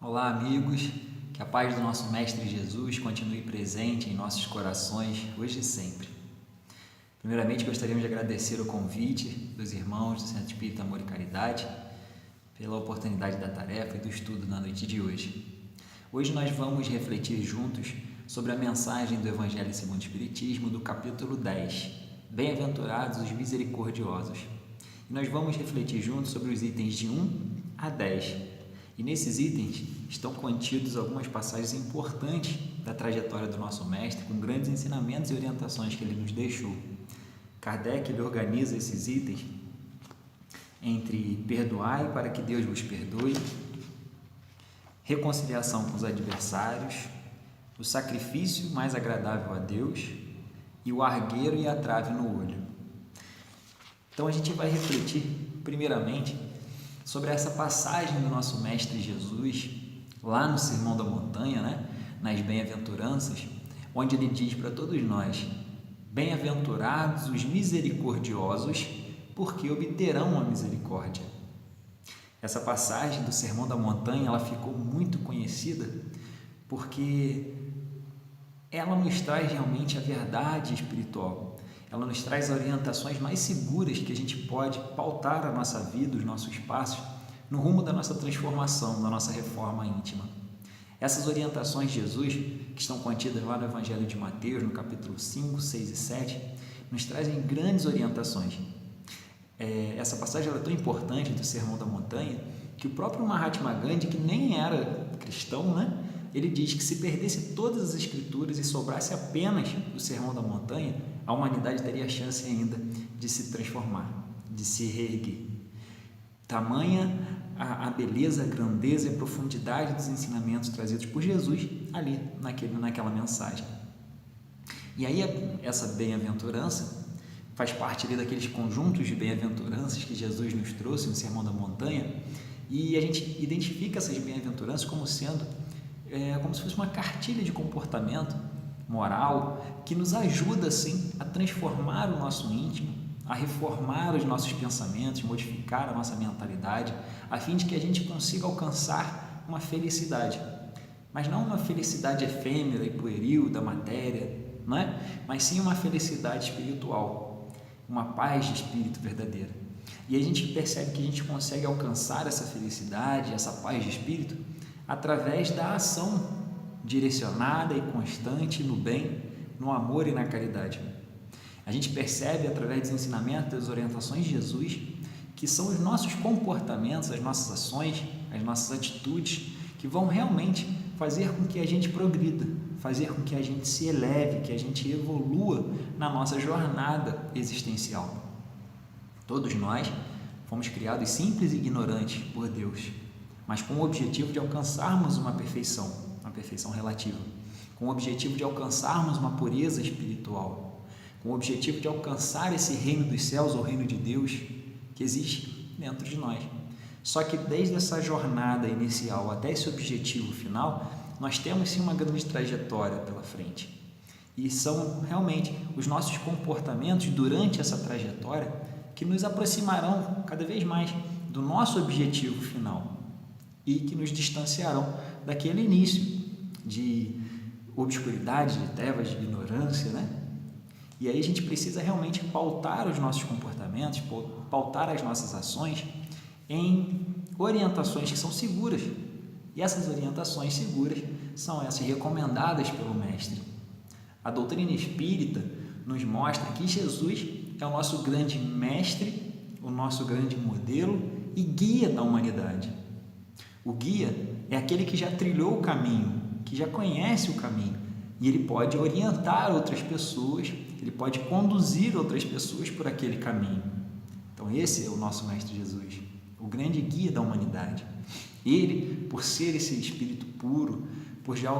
Olá, amigos, que a paz do nosso Mestre Jesus continue presente em nossos corações hoje e sempre. Primeiramente, gostaríamos de agradecer o convite dos irmãos do Centro Espírita Amor e Caridade pela oportunidade da tarefa e do estudo na noite de hoje. Hoje nós vamos refletir juntos sobre a mensagem do Evangelho segundo o Espiritismo do capítulo 10, Bem-aventurados os misericordiosos. E nós vamos refletir juntos sobre os itens de 1 a 10. E nesses itens estão contidos algumas passagens importantes da trajetória do nosso mestre, com grandes ensinamentos e orientações que ele nos deixou. Kardec ele organiza esses itens entre perdoai para que Deus vos perdoe, reconciliação com os adversários, o sacrifício mais agradável a Deus e o argueiro e a trave no olho. Então a gente vai refletir primeiramente sobre essa passagem do nosso Mestre Jesus, lá no Sermão da Montanha, nas Bem-aventuranças, onde ele diz para todos nós: bem-aventurados os misericordiosos, porque obterão a misericórdia. Essa passagem do Sermão da Montanha, ela ficou muito conhecida porque ela nos traz realmente a verdade espiritual. Ela nos traz orientações mais seguras que a gente pode pautar a nossa vida, os nossos passos, no rumo da nossa transformação, da nossa reforma íntima. Essas orientações de Jesus, que estão contidas lá no Evangelho de Mateus, no capítulo 5, 6 e 7, nos trazem grandes orientações. Essa passagem é tão importante do Sermão da Montanha, que o próprio Mahatma Gandhi, que nem era cristão, ele diz que se perdesse todas as escrituras e sobrasse apenas o Sermão da Montanha, a humanidade teria a chance ainda de se transformar, de se reerguer. Tamanha a beleza, a grandeza e a profundidade dos ensinamentos trazidos por Jesus ali naquela mensagem. E aí essa bem-aventurança faz parte ali daqueles conjuntos de bem-aventuranças que Jesus nos trouxe no Sermão da Montanha, e a gente identifica essas bem-aventuranças como sendo como se fosse uma cartilha de comportamento moral que nos ajuda, sim, a transformar o nosso íntimo, a reformar os nossos pensamentos, modificar a nossa mentalidade, a fim de que a gente consiga alcançar uma felicidade. Mas não uma felicidade efêmera e pueril da matéria, mas sim uma felicidade espiritual, uma paz de espírito verdadeira. E a gente percebe que a gente consegue alcançar essa felicidade, essa paz de espírito, através da ação direcionada e constante no bem, no amor e na caridade. A gente percebe através dos ensinamentos, das orientações de Jesus, que são os nossos comportamentos, as nossas ações, as nossas atitudes que vão realmente fazer com que a gente progrida, fazer com que a gente se eleve, que a gente evolua na nossa jornada existencial. Todos nós fomos criados simples e ignorantes por Deus, mas com o objetivo de alcançarmos uma perfeição relativa, com o objetivo de alcançarmos uma pureza espiritual, com o objetivo de alcançar esse reino dos céus, ou reino de Deus, que existe dentro de nós. Só que desde essa jornada inicial até esse objetivo final, nós temos sim uma grande trajetória pela frente. E são realmente os nossos comportamentos durante essa trajetória que nos aproximarão cada vez mais do nosso objetivo final e que nos distanciarão daquele início de obscuridade, de trevas, de ignorância, E aí a gente precisa realmente pautar os nossos comportamentos, pautar as nossas ações em orientações que são seguras. E essas orientações seguras são essas recomendadas pelo Mestre. A doutrina espírita nos mostra que Jesus é o nosso grande mestre, o nosso grande modelo e guia da humanidade. O guia é aquele que já trilhou o caminho, que já conhece o caminho, e ele pode orientar outras pessoas, ele pode conduzir outras pessoas por aquele caminho. Então esse é o nosso Mestre Jesus, o grande guia da humanidade. Ele, por ser esse espírito puro, por já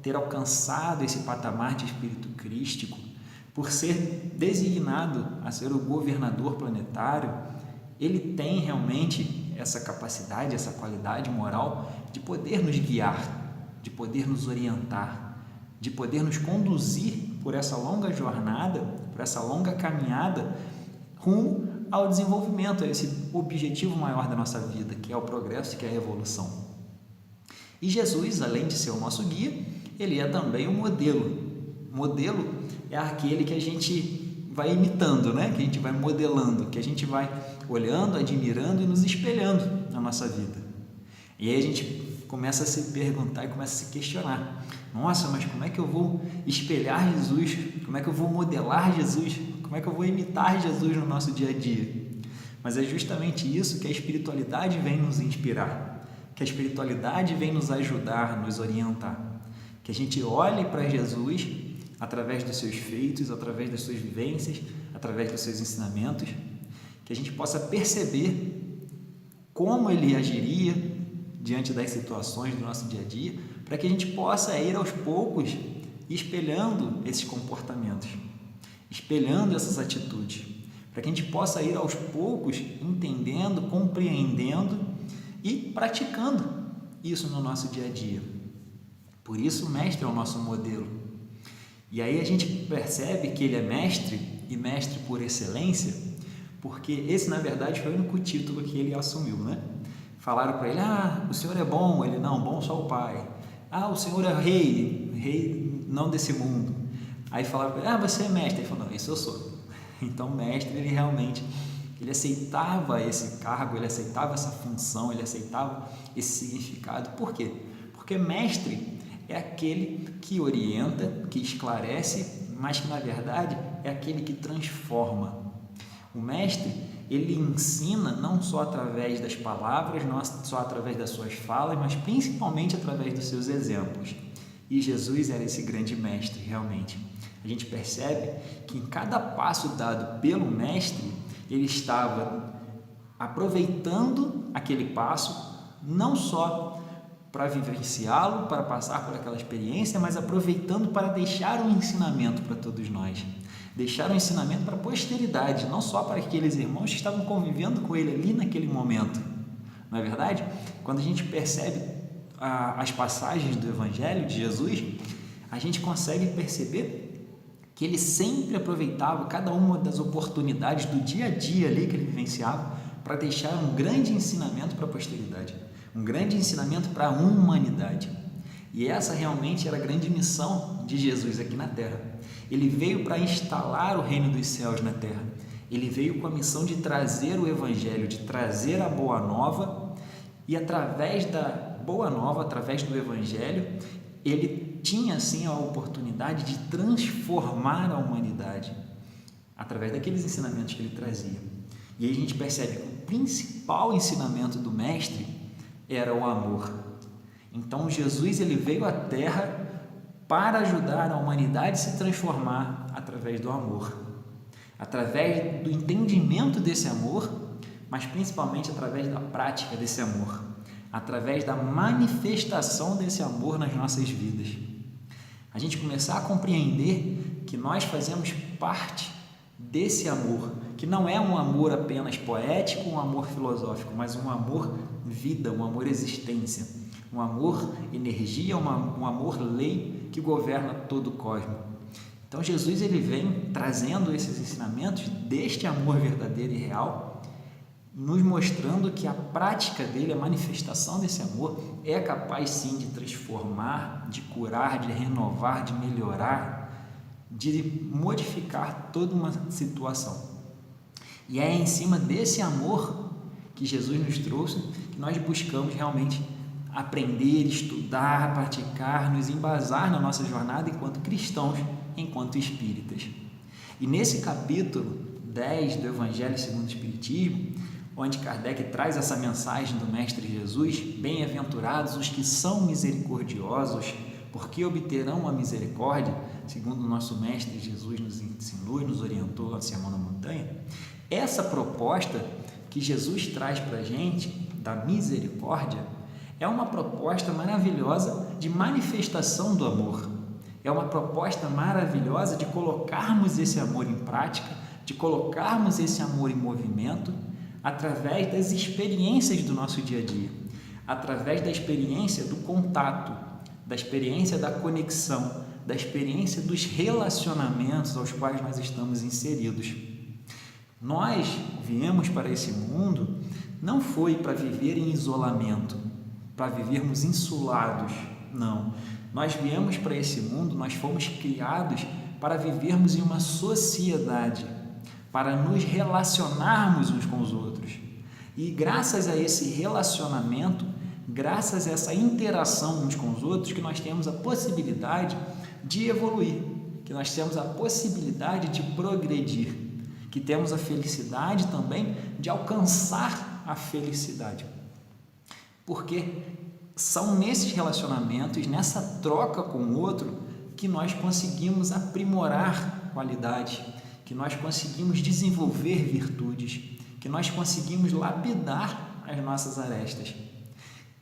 ter alcançado esse patamar de espírito crístico, por ser designado a ser o governador planetário, ele tem realmente essa capacidade, essa qualidade moral de poder nos guiar, de poder nos orientar, de poder nos conduzir por essa longa jornada, por essa longa caminhada rumo ao desenvolvimento, a esse objetivo maior da nossa vida, que é o progresso, que é a evolução. E Jesus, além de ser o nosso guia, ele é também o modelo. Modelo é aquele que a gente vai imitando, né? Que a gente vai modelando, que a gente vai olhando, admirando e nos espelhando na nossa vida. E aí a gente começa a se perguntar e começa a se questionar. Nossa, mas como é que eu vou espelhar Jesus? Como é que eu vou modelar Jesus? Como é que eu vou imitar Jesus no nosso dia a dia? Mas é justamente isso que a espiritualidade vem nos inspirar, que a espiritualidade vem nos ajudar, nos orientar. Que a gente olhe para Jesus através dos seus feitos, através das suas vivências, através dos seus ensinamentos, que a gente possa perceber como ele agiria diante das situações do nosso dia a dia, para que a gente possa ir aos poucos espelhando esses comportamentos, espelhando essas atitudes, para que a gente possa ir aos poucos entendendo, compreendendo e praticando isso no nosso dia a dia. Por isso o mestre é o nosso modelo. E aí a gente percebe que ele é mestre, e mestre por excelência, porque esse na verdade foi o único título que ele assumiu, né? Falaram para ele, o senhor é bom, ele não, bom só o pai. O senhor é rei, rei não desse mundo. Aí falaram para ele, você é mestre. Ele falou, não, isso eu sou. Então mestre, ele realmente, ele aceitava esse cargo, ele aceitava essa função, ele aceitava esse significado. Por quê? Porque mestre é aquele que orienta, que esclarece, mas que na verdade é aquele que transforma. O mestre, ele ensina não só através das palavras, não só através das suas falas, mas principalmente através dos seus exemplos. E Jesus era esse grande mestre, realmente. A gente percebe que em cada passo dado pelo mestre, ele estava aproveitando aquele passo, não só para vivenciá-lo, para passar por aquela experiência, mas aproveitando para deixar um ensinamento para todos nós. Deixar um ensinamento para a posteridade, não só para aqueles irmãos que estavam convivendo com ele ali naquele momento. Não é verdade? Quando a gente percebe as passagens do Evangelho de Jesus, a gente consegue perceber que ele sempre aproveitava cada uma das oportunidades do dia a dia ali que ele vivenciava para deixar um grande ensinamento para a posteridade, um grande ensinamento para a humanidade. E essa realmente era a grande missão de Jesus aqui na Terra. Ele veio para instalar o reino dos céus na Terra. Ele veio com a missão de trazer o Evangelho, de trazer a Boa Nova, e através da Boa Nova, através do Evangelho, ele tinha assim a oportunidade de transformar a humanidade através daqueles ensinamentos que ele trazia. E aí a gente percebe que o principal ensinamento do Mestre era o amor. Então Jesus ele veio à Terra para ajudar a humanidade a se transformar através do amor, através do entendimento desse amor, mas principalmente através da prática desse amor, através da manifestação desse amor nas nossas vidas. A gente começar a compreender que nós fazemos parte desse amor, que não é um amor apenas poético, um amor filosófico, mas um amor vida, um amor existência, um amor energia, um amor lei que governa todo o cosmos. Então Jesus ele vem trazendo esses ensinamentos deste amor verdadeiro e real, nos mostrando que a prática dele, a manifestação desse amor é capaz sim de transformar, de curar, de renovar, de melhorar, de modificar toda uma situação. E é em cima desse amor que Jesus nos trouxe que nós buscamos realmente aprender, estudar, praticar, nos embasar na nossa jornada enquanto cristãos, enquanto espíritas. E nesse capítulo 10 do Evangelho segundo o Espiritismo, onde Kardec traz essa mensagem do Mestre Jesus, bem-aventurados os que são misericordiosos, porque obterão a misericórdia, segundo o nosso Mestre Jesus nos ensinou e nos orientou no Sermão da Montanha. Essa proposta que Jesus traz para a gente, da misericórdia, é uma proposta maravilhosa de manifestação do amor. É uma proposta maravilhosa de colocarmos esse amor em prática, de colocarmos esse amor em movimento, através das experiências do nosso dia a dia, através da experiência do contato, da experiência da conexão, da experiência dos relacionamentos aos quais nós estamos inseridos. Nós viemos para esse mundo não foi para viver em isolamento, para vivermos insulados. Não. Nós viemos para esse mundo, nós fomos criados para vivermos em uma sociedade, para nos relacionarmos uns com os outros. E graças a esse relacionamento, graças a essa interação uns com os outros, que nós temos a possibilidade de evoluir, que nós temos a possibilidade de progredir, que temos a felicidade também de alcançar a felicidade. Porque são nesses relacionamentos, nessa troca com o outro, que nós conseguimos aprimorar qualidades, que nós conseguimos desenvolver virtudes, que nós conseguimos lapidar as nossas arestas.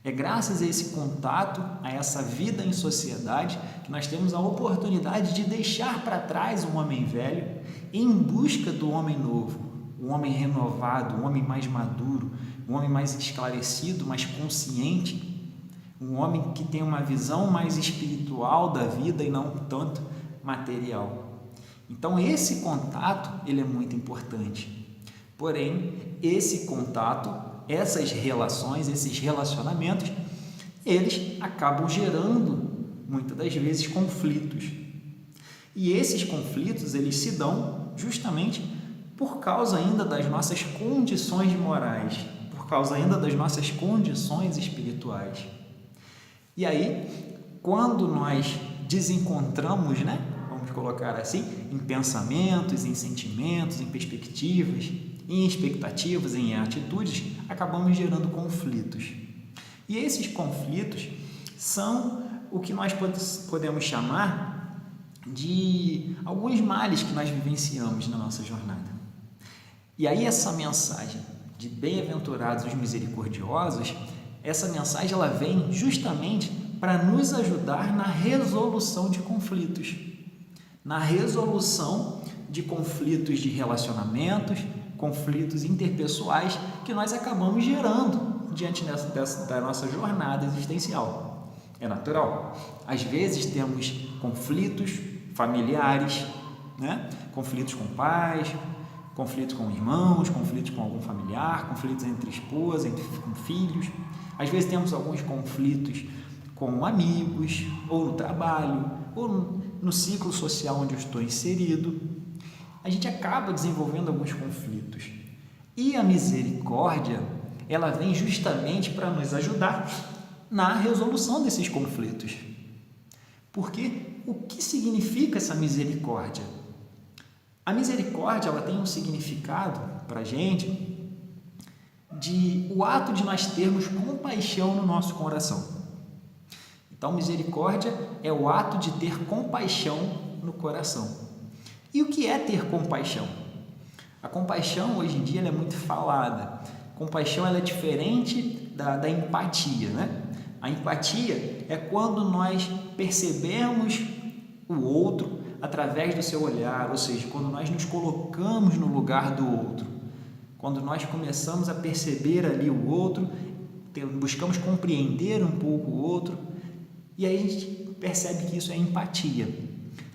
É graças a esse contato, a essa vida em sociedade, que nós temos a oportunidade de deixar para trás um homem velho em busca do homem novo, um homem renovado, um homem mais maduro, um homem mais esclarecido, mais consciente, um homem que tem uma visão mais espiritual da vida e não tanto material. Então esse contato, ele é muito importante. Porém, esse contato, essas relações, esses relacionamentos, eles acabam gerando, muitas das vezes, conflitos. E esses conflitos, eles se dão justamente por causa ainda das nossas condições morais, por causa ainda das nossas condições espirituais. E aí, quando nós desencontramos, vamos colocar assim, em pensamentos, em sentimentos, em perspectivas, em expectativas, em atitudes, acabamos gerando conflitos. E esses conflitos são o que nós podemos chamar de alguns males que nós vivenciamos na nossa jornada. E aí essa mensagem de bem-aventurados os misericordiosos, essa mensagem ela vem justamente para nos ajudar na resolução de conflitos, na resolução de conflitos de relacionamentos, conflitos interpessoais que nós acabamos gerando diante da nossa jornada existencial. É natural. Às vezes temos conflitos familiares, conflitos com pais, conflitos com irmãos, conflitos com algum familiar, conflitos entre esposa, com filhos. Às vezes temos alguns conflitos com amigos, ou no trabalho, ou no ciclo social onde eu estou inserido. A gente acaba desenvolvendo alguns conflitos. E a misericórdia, ela vem justamente para nos ajudar na resolução desses conflitos. Porque o que significa essa misericórdia? A misericórdia, ela tem um significado para a gente de o ato de nós termos compaixão no nosso coração. Então, misericórdia é o ato de ter compaixão no coração. E o que é ter compaixão? A compaixão, hoje em dia, ela é muito falada. Compaixão ela é diferente da empatia, A empatia é quando nós percebemos o outro através do seu olhar, ou seja, quando nós nos colocamos no lugar do outro, quando nós começamos a perceber ali o outro, buscamos compreender um pouco o outro, e aí a gente percebe que isso é empatia.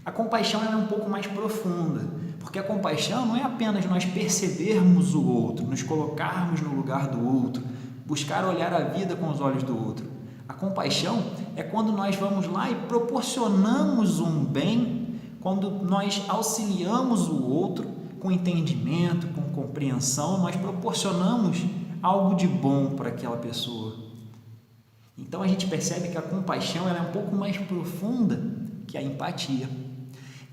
A compaixão é um pouco mais profunda, porque a compaixão não é apenas nós percebermos o outro, nos colocarmos no lugar do outro, buscar olhar a vida com os olhos do outro. A compaixão é quando nós vamos lá e proporcionamos um bem, quando nós auxiliamos o outro com entendimento, com compreensão, nós proporcionamos algo de bom para aquela pessoa. Então a gente percebe que a compaixão ela é um pouco mais profunda que a empatia.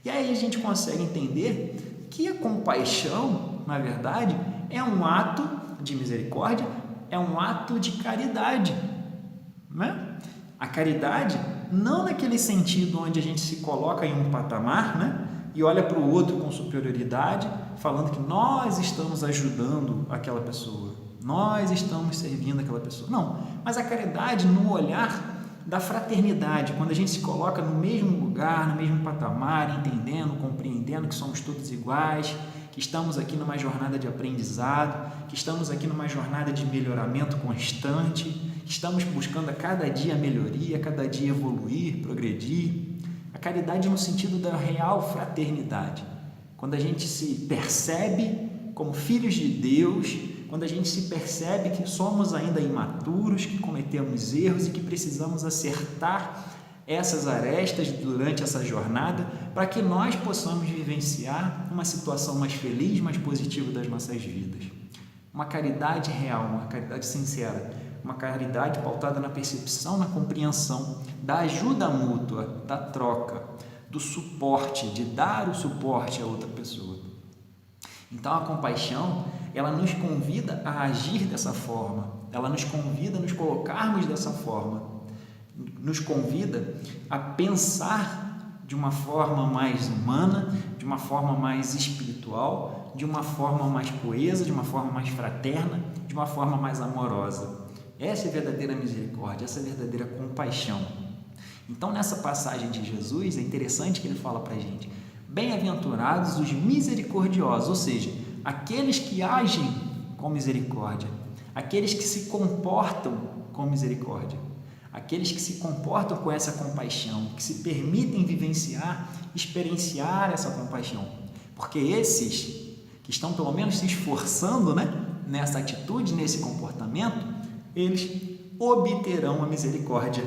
E aí a gente consegue entender que a compaixão, na verdade, é um ato de misericórdia, é um ato de caridade. A caridade, não naquele sentido onde a gente se coloca em um patamar, e olha para o outro com superioridade, falando que nós estamos ajudando aquela pessoa, nós estamos servindo aquela pessoa. Não, mas a caridade no olhar da fraternidade, quando a gente se coloca no mesmo lugar, no mesmo patamar, entendendo, compreendendo que somos todos iguais, que estamos aqui numa jornada de aprendizado, que estamos aqui numa jornada de melhoramento constante, que estamos buscando a cada dia a melhoria, a cada dia evoluir, progredir. A caridade no sentido da real fraternidade, quando a gente se percebe como filhos de Deus, quando a gente se percebe que somos ainda imaturos, que cometemos erros e que precisamos acertar essas arestas durante essa jornada para que nós possamos vivenciar uma situação mais feliz, mais positiva das nossas vidas. Uma caridade real, uma caridade sincera, uma caridade pautada na percepção, na compreensão, da ajuda mútua, da troca, do suporte, de dar o suporte a outra pessoa. Então a compaixão, ela nos convida a agir dessa forma, ela nos convida a nos colocarmos dessa forma, nos convida a pensar de uma forma mais humana, de uma forma mais espiritual, de uma forma mais coesa, de uma forma mais fraterna, de uma forma mais amorosa. Essa é a verdadeira misericórdia, essa é a verdadeira compaixão. Então, nessa passagem de Jesus, é interessante que ele fala para a gente: bem-aventurados os misericordiosos, ou seja, aqueles que agem com misericórdia, aqueles que se comportam com misericórdia, aqueles que se comportam com essa compaixão, que se permitem vivenciar, experienciar essa compaixão, porque esses que estão pelo menos se esforçando, nessa atitude, nesse comportamento, eles obterão a misericórdia.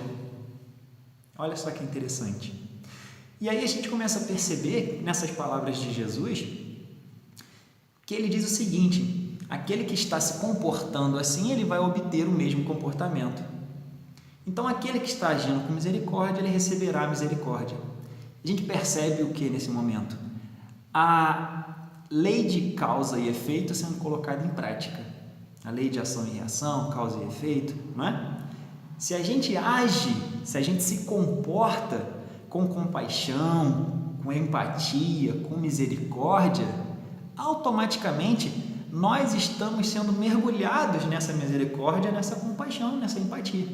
Olha só que interessante. E aí a gente começa a perceber, nessas palavras de Jesus, que ele diz o seguinte: aquele que está se comportando assim, ele vai obter o mesmo comportamento. Então, aquele que está agindo com misericórdia, ele receberá a misericórdia. A gente percebe o que nesse momento? A lei de causa e efeito sendo colocada em prática. A lei de ação e reação, causa e efeito, não é? Se a gente age, se a gente se comporta com compaixão, com empatia, com misericórdia, automaticamente nós estamos sendo mergulhados nessa misericórdia, nessa compaixão, nessa empatia.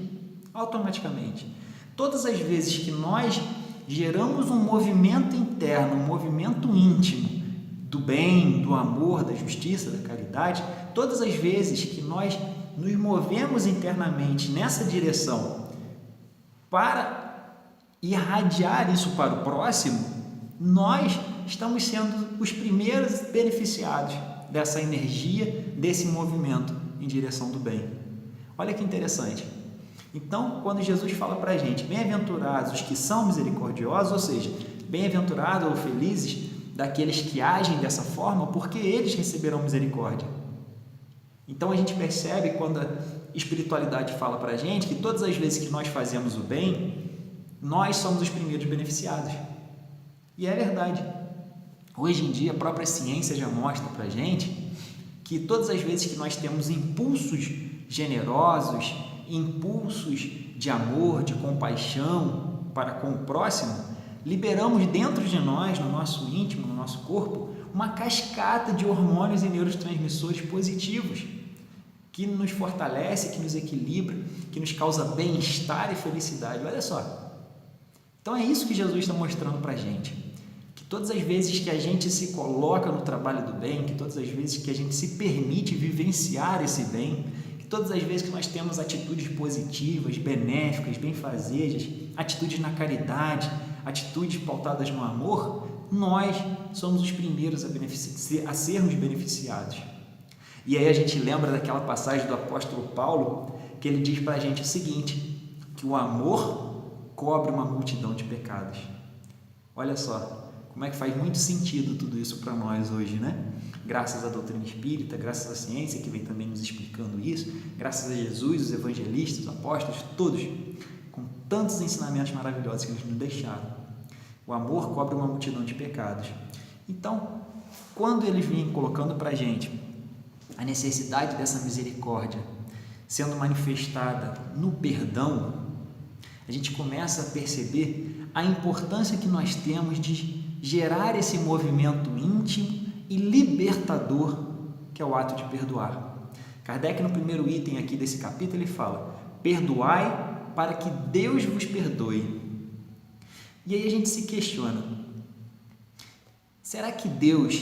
Automaticamente. Todas as vezes que nós geramos um movimento interno, um movimento íntimo do bem, do amor, da justiça, da caridade, todas as vezes que nós nos movemos internamente nessa direção para irradiar isso para o próximo, nós estamos sendo os primeiros beneficiados dessa energia, desse movimento em direção do bem. Olha que interessante. Então, quando Jesus fala para a gente, bem-aventurados os que são misericordiosos, ou seja, bem-aventurados ou felizes daqueles que agem dessa forma, porque eles receberão misericórdia. Então, a gente percebe quando a espiritualidade fala para a gente que todas as vezes que nós fazemos o bem, nós somos os primeiros beneficiados. E é verdade. Hoje em dia, a própria ciência já mostra para a gente que todas as vezes que nós temos impulsos generosos, impulsos de amor, de compaixão para com o próximo, liberamos dentro de nós, no nosso íntimo, no nosso corpo, uma cascata de hormônios e neurotransmissores positivos que nos fortalece, que nos equilibra, que nos causa bem-estar e felicidade. Olha só. Então é isso que Jesus está mostrando para a gente, que todas as vezes que a gente se coloca no trabalho do bem, que todas as vezes que a gente se permite vivenciar esse bem, todas as vezes que nós temos atitudes positivas, benéficas, benfazejas, atitudes na caridade, atitudes pautadas no amor, nós somos os primeiros a sermos beneficiados. E aí a gente lembra daquela passagem do apóstolo Paulo, que ele diz para a gente o seguinte, que o amor cobre uma multidão de pecados. Olha só, como é que faz muito sentido tudo isso para nós hoje, Graças à doutrina espírita, graças à ciência que vem também nos explicando isso, graças a Jesus, os evangelistas, os apóstolos, todos, com tantos ensinamentos maravilhosos que eles nos deixaram. O amor cobre uma multidão de pecados. Então, quando eles vêm colocando para a gente a necessidade dessa misericórdia sendo manifestada no perdão, a gente começa a perceber a importância que nós temos de gerar esse movimento íntimo e libertador que é o ato de perdoar. Kardec, no primeiro item aqui desse capítulo, ele fala: perdoai para que Deus vos perdoe. E aí a gente se questiona, será que Deus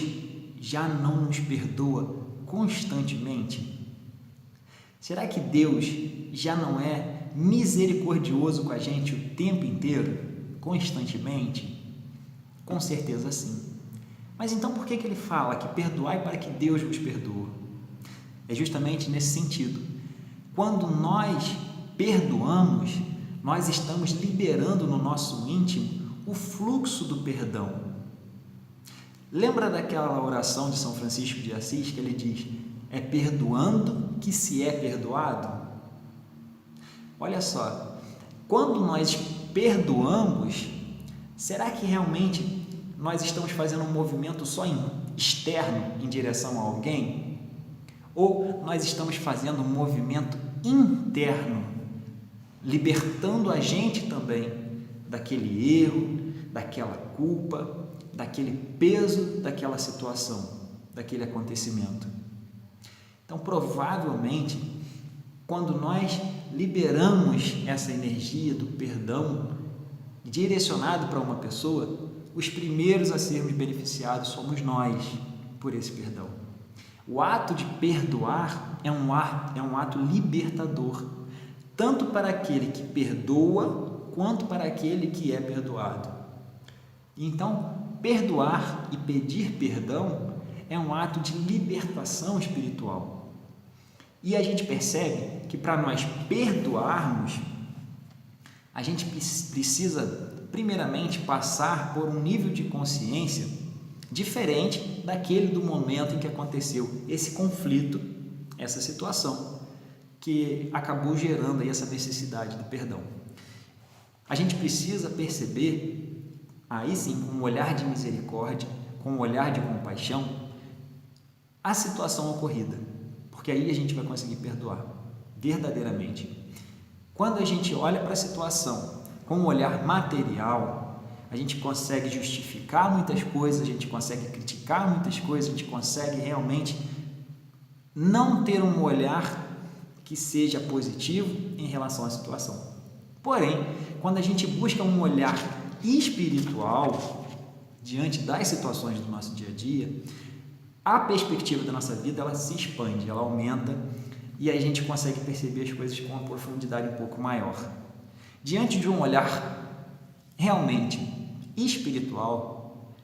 já não nos perdoa constantemente? Será que Deus já não é misericordioso com a gente o tempo inteiro, constantemente? Com certeza sim. Mas então por que ele fala que perdoai para que Deus vos perdoa? é justamente nesse sentido. Quando nós perdoamos, nós estamos liberando no nosso íntimo o fluxo do perdão. Lembra daquela oração de São Francisco de Assis que ele diz: é perdoando que se é perdoado? Olha só, quando nós perdoamos, será que realmente nós estamos fazendo um movimento só externo em direção a alguém? Ou nós estamos fazendo um movimento interno, libertando a gente também daquele erro, daquela culpa, daquele peso daquela situação, daquele acontecimento? Então, provavelmente, quando nós liberamos essa energia do perdão direcionado para uma pessoa, os primeiros a sermos beneficiados somos nós por esse perdão. O ato de perdoar é um ato libertador, tanto para aquele que perdoa, quanto para aquele que é perdoado. Então, perdoar e pedir perdão é um ato de libertação espiritual. E a gente percebe que para nós perdoarmos, a gente precisa, primeiramente, passar por um nível de consciência diferente daquele do momento em que aconteceu esse conflito, essa situação, que acabou gerando aí essa necessidade do perdão. A gente precisa perceber, aí sim, com um olhar de misericórdia, com um olhar de compaixão, a situação ocorrida, porque aí a gente vai conseguir perdoar verdadeiramente. Quando a gente olha para a situação com um olhar material, a gente consegue justificar muitas coisas, a gente consegue criticar muitas coisas, a gente consegue realmente não ter um olhar que seja positivo em relação à situação. Porém, quando a gente busca um olhar espiritual diante das situações do nosso dia a dia, a perspectiva da nossa vida ela se expande, ela aumenta e a gente consegue perceber as coisas com uma profundidade um pouco maior. Diante de um olhar realmente espiritual,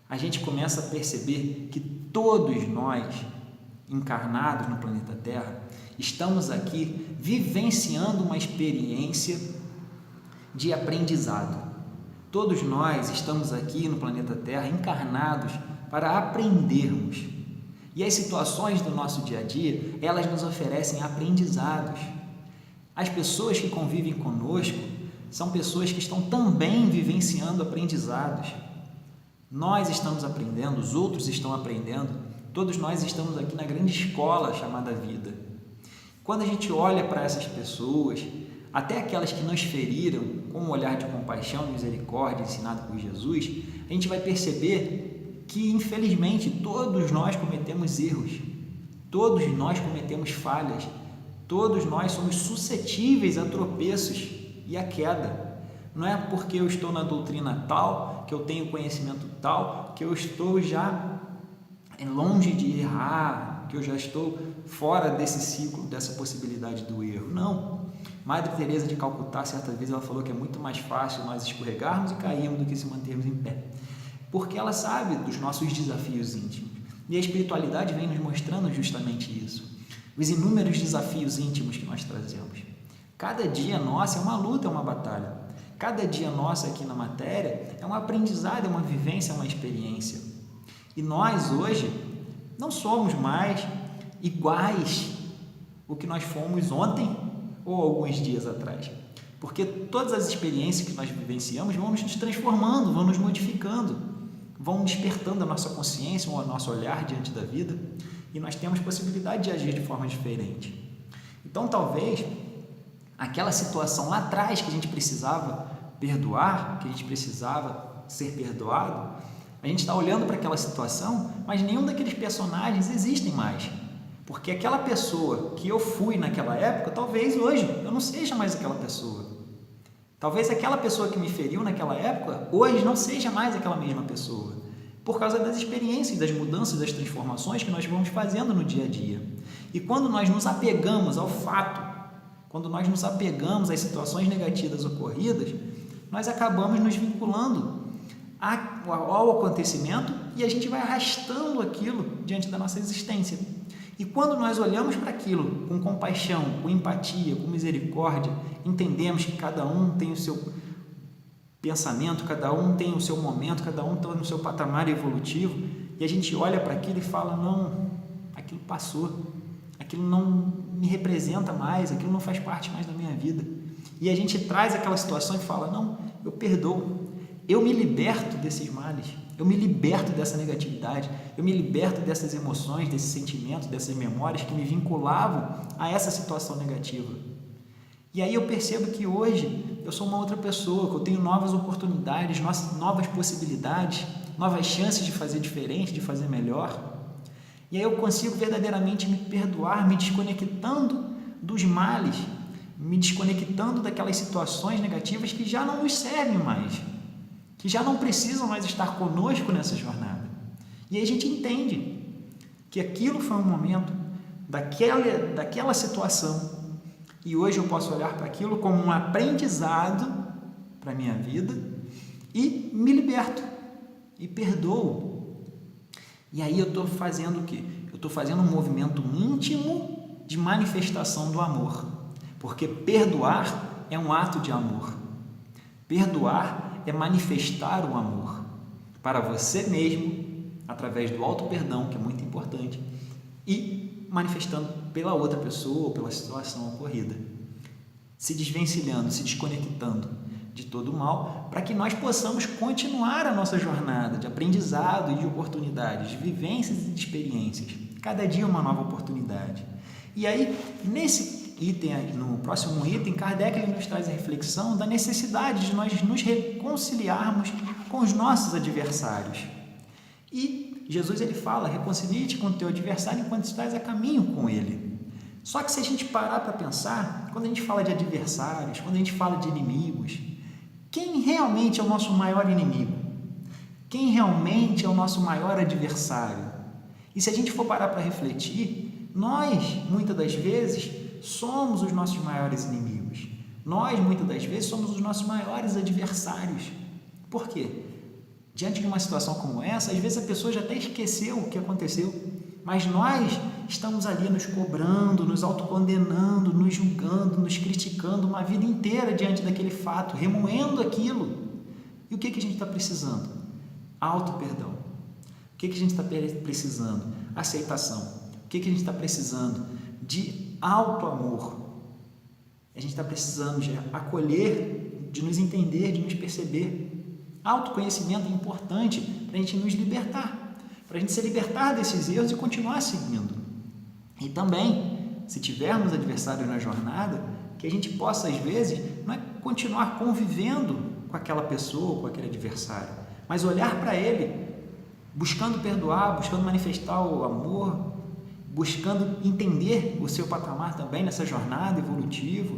a gente começa a perceber que todos nós, encarnados no planeta Terra, estamos aqui vivenciando uma experiência de aprendizado. Todos nós estamos aqui no planeta Terra encarnados para aprendermos. E as situações do nosso dia a dia, elas nos oferecem aprendizados. As pessoas que convivem conosco são pessoas que estão também vivenciando aprendizados. Nós estamos aprendendo, os outros estão aprendendo, todos nós estamos aqui na grande escola chamada vida. Quando a gente olha para essas pessoas, até aquelas que nos feriram, com um olhar de compaixão e misericórdia ensinado por Jesus, a gente vai perceber que, infelizmente, todos nós cometemos erros, todos nós cometemos falhas, todos nós somos suscetíveis a tropeços e a queda. Não é porque eu estou na doutrina tal, que eu tenho conhecimento tal, que eu estou já longe de errar, que eu já estou fora desse ciclo, dessa possibilidade do erro. Não. Madre Teresa de Calcutá, certa vez, ela falou que é muito mais fácil nós escorregarmos e cairmos do que se mantermos em pé. Porque ela sabe dos nossos desafios íntimos. E a espiritualidade vem nos mostrando justamente isso. Os inúmeros desafios íntimos que nós trazemos. Cada dia nosso é uma luta, é uma batalha. Cada dia nosso aqui na matéria é um aprendizado, é uma vivência, é uma experiência. E nós hoje não somos mais iguais ao que nós fomos ontem ou alguns dias atrás. Porque todas as experiências que nós vivenciamos vão nos transformando, vão nos modificando, vão despertando a nossa consciência, o nosso olhar diante da vida, e nós temos possibilidade de agir de forma diferente. Então, talvez, aquela situação lá atrás que a gente precisava perdoar, que a gente precisava ser perdoado, a gente está olhando para aquela situação, mas nenhum daqueles personagens existem mais. Porque aquela pessoa que eu fui naquela época, talvez hoje eu não seja mais aquela pessoa. Talvez aquela pessoa que me feriu naquela época, hoje não seja mais aquela mesma pessoa. Por causa das experiências, das mudanças, das transformações que nós vamos fazendo no dia a dia. E quando nós nos apegamos ao fato, quando nós nos apegamos às situações negativas ocorridas, nós acabamos nos vinculando ao acontecimento e a gente vai arrastando aquilo diante da nossa existência. E quando nós olhamos para aquilo com compaixão, com empatia, com misericórdia, entendemos que cada um tem o seu pensamento, cada um tem o seu momento, cada um está no seu patamar evolutivo, e a gente olha para aquilo e fala, não, aquilo passou, aquilo não me representa mais, aquilo não faz parte mais da minha vida. E a gente traz aquela situação e fala, não, eu perdoo, eu me liberto desses males, eu me liberto dessa negatividade, eu me liberto dessas emoções, desses sentimentos, dessas memórias que me vinculavam a essa situação negativa. E aí eu percebo que hoje eu sou uma outra pessoa, que eu tenho novas oportunidades, novas possibilidades, novas chances de fazer diferente, de fazer melhor. E aí eu consigo verdadeiramente me perdoar, me desconectando dos males, me desconectando daquelas situações negativas que já não nos servem mais, que já não precisam mais estar conosco nessa jornada. E aí a gente entende que aquilo foi um momento daquela situação, e hoje eu posso olhar para aquilo como um aprendizado para a minha vida e me liberto e perdoo. E aí eu estou fazendo o quê? Eu estou fazendo um movimento íntimo de manifestação do amor, porque perdoar é um ato de amor. Perdoar é manifestar o amor para você mesmo, através do auto-perdão, que é muito importante, e manifestando pela outra pessoa, pela situação ocorrida, se desvencilhando, se desconectando de todo o mal, para que nós possamos continuar a nossa jornada de aprendizado e de oportunidades, de vivências e de experiências. Cada dia uma nova oportunidade. E aí, nesse item, no próximo item, Kardec ele nos traz a reflexão da necessidade de nós nos reconciliarmos com os nossos adversários. E Jesus ele fala, reconcilie-te com o teu adversário enquanto estás a caminho com ele. Só que se a gente parar para pensar, quando a gente fala de adversários, quando a gente fala de inimigos, quem realmente é o nosso maior inimigo? Quem realmente é o nosso maior adversário? E se a gente for parar para refletir, nós, muitas das vezes, somos os nossos maiores inimigos. Nós, muitas das vezes, somos os nossos maiores adversários. Por quê? Diante de uma situação como essa, às vezes a pessoa já até esqueceu o que aconteceu, mas nós estamos ali nos cobrando, nos autocondenando, nos julgando, nos criticando uma vida inteira diante daquele fato, remoendo aquilo. E o que a gente está precisando? Auto-perdão. O que a gente está precisando? Aceitação. O que a gente está precisando? De auto-amor. A gente está precisando de acolher, de nos entender, de nos perceber. Autoconhecimento é importante para a gente nos libertar, para a gente se libertar desses erros e continuar seguindo. E também, se tivermos adversário na jornada, que a gente possa, às vezes, não é continuar convivendo com aquela pessoa, com aquele adversário, mas olhar para ele, buscando perdoar, buscando manifestar o amor, buscando entender o seu patamar também nessa jornada evolutiva,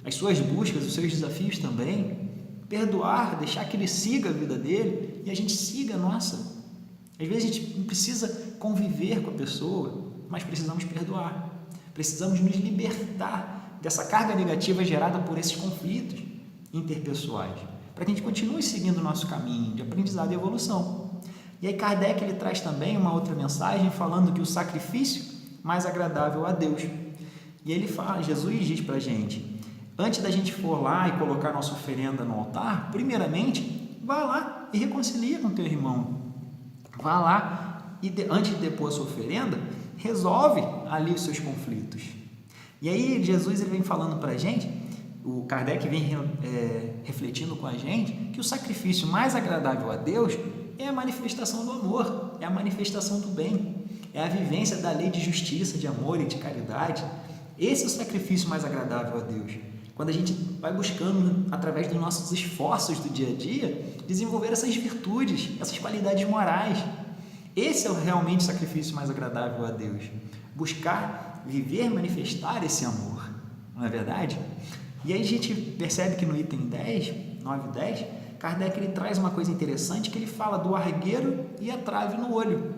as suas buscas, os seus desafios também. Perdoar, deixar que ele siga a vida dele e a gente siga a nossa. Às vezes a gente não precisa conviver com a pessoa, mas precisamos perdoar. Precisamos nos libertar dessa carga negativa gerada por esses conflitos interpessoais, para que a gente continue seguindo o nosso caminho de aprendizado e evolução. E aí Kardec ele traz também uma outra mensagem falando que o sacrifício mais agradável a Deus. E ele fala, Jesus diz para a gente, antes da gente for lá e colocar nossa oferenda no altar, primeiramente, vá lá e reconcilia com teu irmão. Vá lá e, antes de depor a sua oferenda, resolve ali os seus conflitos. E aí Jesus ele vem falando para a gente, o Kardec vem refletindo com a gente, que o sacrifício mais agradável a Deus é a manifestação do amor, é a manifestação do bem, é a vivência da lei de justiça, de amor e de caridade. Esse é o sacrifício mais agradável a Deus. Quando a gente vai buscando, através dos nossos esforços do dia a dia, desenvolver essas virtudes, essas qualidades morais. Esse é realmente o sacrifício mais agradável a Deus. Buscar, viver, manifestar esse amor. Não é verdade? E aí a gente percebe que no item 10, 9 e 10, Kardec ele traz uma coisa interessante, que ele fala do argueiro e a trave no olho.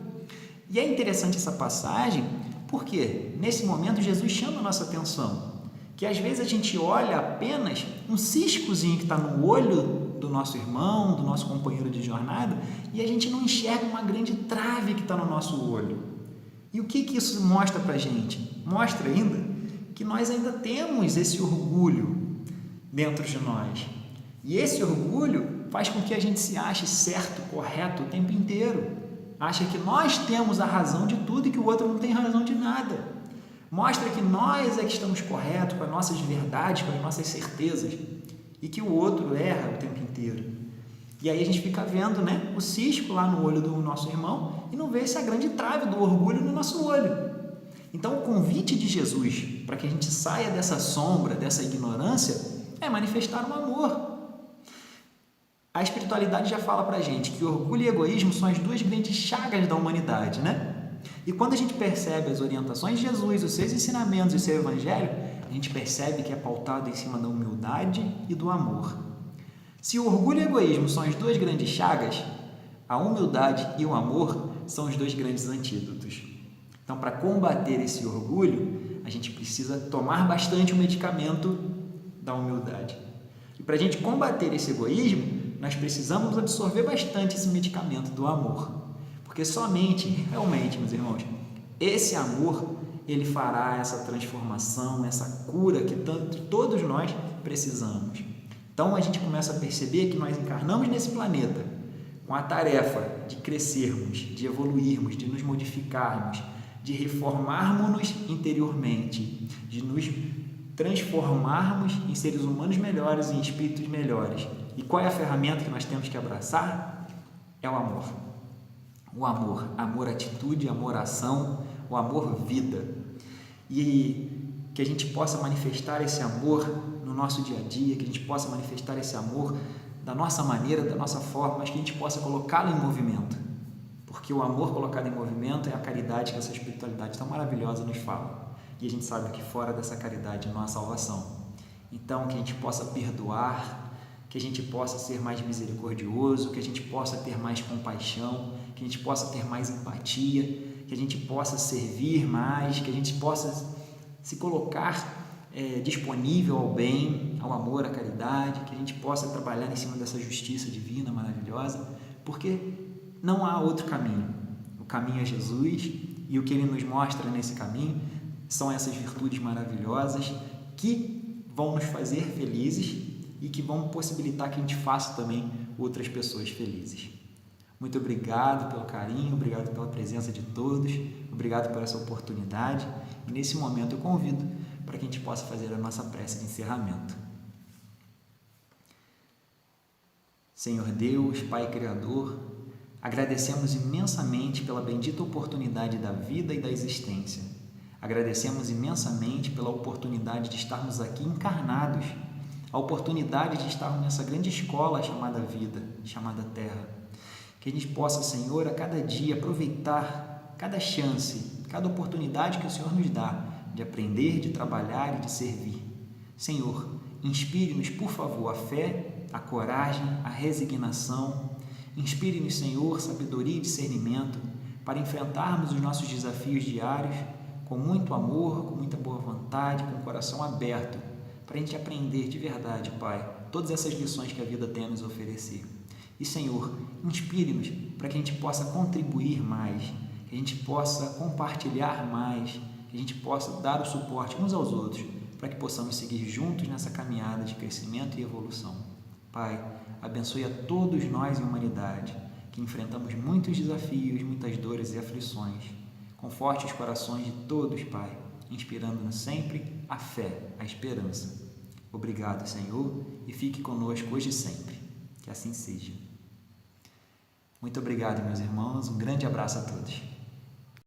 E é interessante essa passagem, porque nesse momento Jesus chama a nossa atenção. Que às vezes a gente olha apenas um ciscozinho que está no olho do nosso irmão, do nosso companheiro de jornada, e a gente não enxerga uma grande trave que está no nosso olho. E o que isso mostra para a gente? Mostra ainda que nós ainda temos esse orgulho dentro de nós. E esse orgulho faz com que a gente se ache certo, correto o tempo inteiro. Acha que nós temos a razão de tudo e que o outro não tem razão de nada. Mostra que nós é que estamos corretos com as nossas verdades, com as nossas certezas, e que o outro erra o tempo inteiro. E aí a gente fica vendo, né, o cisco lá no olho do nosso irmão e não vê essa grande trave do orgulho no nosso olho. Então o convite de Jesus para que a gente saia dessa sombra, dessa ignorância, é manifestar um amor. A espiritualidade já fala para a gente que orgulho e egoísmo são as duas grandes chagas da humanidade, né? E quando a gente percebe as orientações de Jesus, os seus ensinamentos e o seu evangelho, a gente percebe que é pautado em cima da humildade e do amor. Se o orgulho e o egoísmo são as duas grandes chagas, a humildade e o amor são os dois grandes antídotos. Então, para combater esse orgulho, a gente precisa tomar bastante o medicamento da humildade. E para a gente combater esse egoísmo, nós precisamos absorver bastante esse medicamento do amor. Porque somente, realmente, meus irmãos, esse amor, ele fará essa transformação, essa cura que todos nós precisamos. Então, a gente começa a perceber que nós encarnamos nesse planeta com a tarefa de crescermos, de evoluirmos, de nos modificarmos, de reformarmos-nos interiormente, de nos transformarmos em seres humanos melhores e em espíritos melhores. E qual é a ferramenta que nós temos que abraçar? É o amor. O amor, amor atitude, amor ação, o amor vida. E que a gente possa manifestar esse amor no nosso dia a dia, que a gente possa manifestar esse amor da nossa maneira, da nossa forma, mas que a gente possa colocá-lo em movimento. Porque o amor colocado em movimento é a caridade que essa espiritualidade tão maravilhosa nos fala. E a gente sabe que fora dessa caridade não há salvação. Então, que a gente possa perdoar, que a gente possa ser mais misericordioso, que a gente possa ter mais compaixão, que a gente possa ter mais empatia, que a gente possa servir mais, que a gente possa se colocar disponível ao bem, ao amor, à caridade, que a gente possa trabalhar em cima dessa justiça divina maravilhosa, porque não há outro caminho. O caminho é Jesus e o que Ele nos mostra nesse caminho são essas virtudes maravilhosas que vão nos fazer felizes e que vão possibilitar que a gente faça também outras pessoas felizes. Muito obrigado pelo carinho, obrigado pela presença de todos, obrigado por essa oportunidade e nesse momento eu convido para que a gente possa fazer a nossa prece de encerramento. Senhor Deus, Pai Criador, agradecemos imensamente pela bendita oportunidade da vida e da existência. Agradecemos imensamente pela oportunidade de estarmos aqui encarnados, a oportunidade de estarmos nessa grande escola chamada vida, chamada Terra. Que a gente possa, Senhor, a cada dia aproveitar cada chance, cada oportunidade que o Senhor nos dá de aprender, de trabalhar e de servir. Senhor, inspire-nos, por favor, a fé, a coragem, a resignação. Inspire-nos, Senhor, sabedoria e discernimento para enfrentarmos os nossos desafios diários com muito amor, com muita boa vontade, com o coração aberto, para a gente aprender de verdade, Pai, todas essas lições que a vida tem a nos oferecer. E, Senhor, inspire-nos para que a gente possa contribuir mais, que a gente possa compartilhar mais, que a gente possa dar o suporte uns aos outros, para que possamos seguir juntos nessa caminhada de crescimento e evolução. Pai, abençoe a todos nós em humanidade, que enfrentamos muitos desafios, muitas dores e aflições. Conforte os corações de todos, Pai, inspirando-nos sempre a fé, a esperança. Obrigado, Senhor, e fique conosco hoje e sempre. Que assim seja. Muito obrigado, meus irmãos. Um grande abraço a todos.